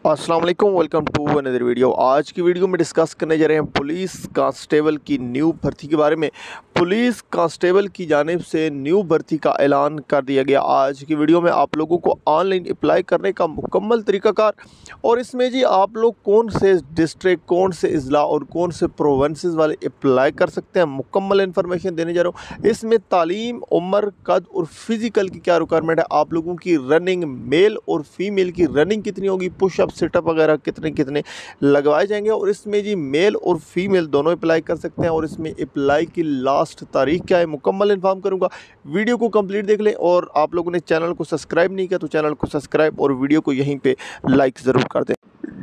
अस्सलाम वालेकुम, welcome to another video. आज की वीडियो में डिस्कस करने जा रहे हैं पुलिस कांस्टेबल की न्यू भर्ती के बारे में। पुलिस कांस्टेबल की जानिब से न्यू भर्ती का ऐलान कर दिया गया। आज की वीडियो में आप लोगों को ऑनलाइन अप्लाई करने का मुकम्मल तरीक़ाकार और इसमें जी आप लोग कौन से डिस्ट्रिक्ट, कौन से अजला और कौन से प्रोविंसेस वाले अप्लाई कर सकते हैं, मुकम्मल इन्फॉर्मेशन देने जा रहा हूँ। इसमें तालीम, उम्र, कद और फिज़िकल की क्या रिक्वायरमेंट है, आप लोगों की रनिंग, मेल और फीमेल की रनिंग कितनी होगी, पुशअप सेटअप वगैरह कितने कितने लगवाए जाएंगे। और इसमें जी मेल और फीमेल दोनों अप्लाई कर सकते हैं। और इसमें अप्लाई की लास्ट तारीख क्या है मुकम्मल इन्फॉर्म करूंगा। वीडियो को कंप्लीट देख लें और आप लोगों ने चैनल को सब्सक्राइब नहीं किया तो चैनल को सब्सक्राइब और वीडियो को यहीं पे लाइक ज़रूर कर दें।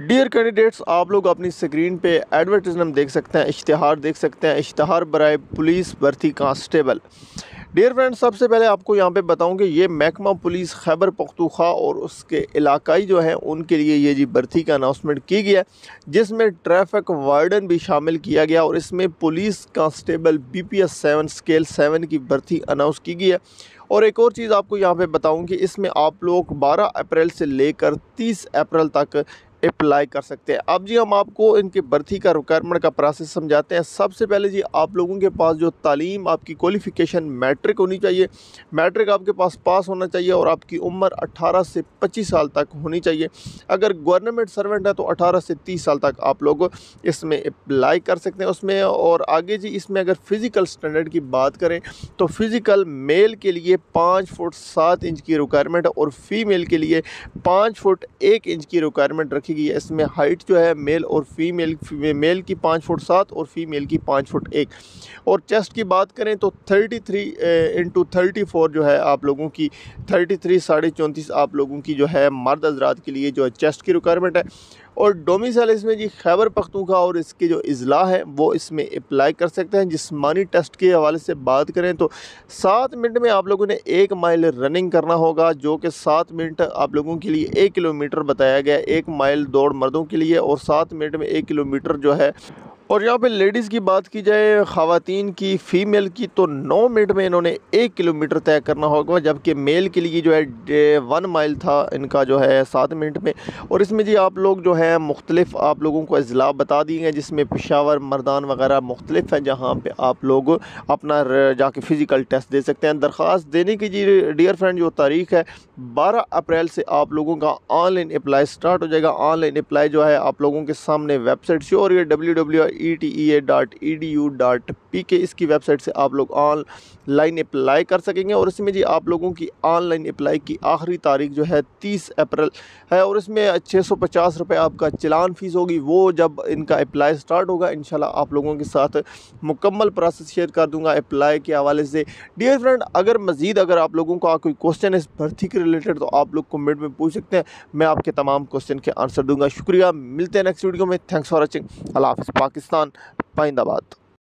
डियर कैंडिडेट्स, आप लोग अपनी स्क्रीन पे एडवर्टाइजमेंट देख सकते हैं, इश्तिहार देख सकते हैं, इश्तिहार बराए पुलिस भर्ती कांस्टेबल। डियर फ्रेंड्स, सबसे पहले आपको यहाँ पे बताऊँ कि ये महकमा पुलिस खैबर पख्तूनख्वा और उसके इलाकाई जो है उनके लिए ये जी भर्ती का अनाउंसमेंट की गया, जिसमें ट्रैफिक वार्डन भी शामिल किया गया और इसमें पुलिस कांस्टेबल BPS 7 स्केल 7 की भर्ती अनाउंस की गई है। और एक और चीज़ आपको यहाँ पे बताऊँ कि इसमें आप लोग 12 अप्रैल से लेकर 30 अप्रैल तक अप्लाई कर सकते हैं। अब जी हम आपको इनके भर्ती का रिक्वायरमेंट का प्रोसेस समझाते हैं। सबसे पहले जी आप लोगों के पास जो तालीम, आपकी क्वालिफ़िकेशन मैट्रिक होनी चाहिए, मैट्रिक आपके पास होना चाहिए और आपकी उम्र 18 से 25 साल तक होनी चाहिए। अगर गवर्नमेंट सर्वेंट है तो 18 से 30 साल तक आप लोग इसमें अप्लाई कर सकते हैं उसमें। और आगे जी इसमें अगर फ़िज़िकल स्टैंडर्ड की बात करें तो फ़िज़िकल मेल के लिए 5 फुट 7 इंच की रिक्वायरमेंट है और फीमेल के लिए 5 फुट 1 इंच की रिक्वायरमेंट रखी गई है। इसमें हाइट जो है मेल और फीमेल, मेल की 5 फुट 7 और फीमेल की 5 फुट 1। और चेस्ट की बात करें तो 33x34 जो है आप लोगों की 33 साढ़े 34 आप लोगों की जो है मर्द हजरात के लिए जो है चेस्ट की रिक्वायरमेंट है। और डोमिसाइल इसमें जी खैबर पख्तूनख्वा और इसके जो अजला है वो इसमें अप्लाई कर सकते हैं। जिस्मानी टेस्ट के हवाले से बात करें तो 7 मिनट में आप लोगों ने 1 माइल रनिंग करना होगा, जो कि 7 मिनट आप लोगों के लिए 1 किलोमीटर बताया गया। 1 माइल दौड़ मर्दों के लिए और 7 मिनट में 1 किलोमीटर जो है। और यहाँ पे लेडीज़ की बात की जाए, ख़वातीन की, फ़ीमेल की, तो 9 मिनट में इन्होंने 1 किलोमीटर तय करना होगा, जबकि मेल के लिए जो है 1 माइल था इनका जो है 7 मिनट में। और इसमें जी आप लोग जो है मुख्तलिफ आप लोगों को अजला बता दिए हैं, जिसमें पेशावर, मर्दान वगैरह मुख्तलिफ हैं, जहाँ पे आप लोग अपना जाके फ़िज़िकल टेस्ट दे सकते हैं। दरख्वास्त देने की जी डियर फ्रेंड जो तारीख़ है 12 अप्रैल से आप लोगों का ऑनलाइन अप्लाई स्टार्ट हो जाएगा। ऑनलाइन अप्लाई जो है आप लोगों के सामने वेबसाइट शो हो रही है www.etea.edu.pk। इसकी वेबसाइट से आप लोग ऑनलाइन अप्लाई कर सकेंगे। और इसमें जी आप लोगों की ऑनलाइन अप्लाई की आखिरी तारीख जो है 30 अप्रैल है। और इसमें 650 रुपये आपका चलान फ़ीस होगी। वो जब इनका अप्लाई स्टार्ट होगा इंशाल्लाह आप लोगों के साथ मुकम्मल प्रोसेस शेयर कर दूंगा अप्लाई के हवाले से। डियर फ्रेंड, अगर मज़ीद अगर आप लोगों का कोई क्वेश्चन है इस भर्ती के रिलेटेड तो आप लोग कमेंट में पूछ सकते हैं, मैं आपके तमाम क्वेश्चन के आंसर दूंगा। शुक्रिया, मिलते हैं नेक्स्ट वीडियो में। Thanks for watching. अल्लाह हाफ़िज़। पाकिस्तान पाइंदाबाद।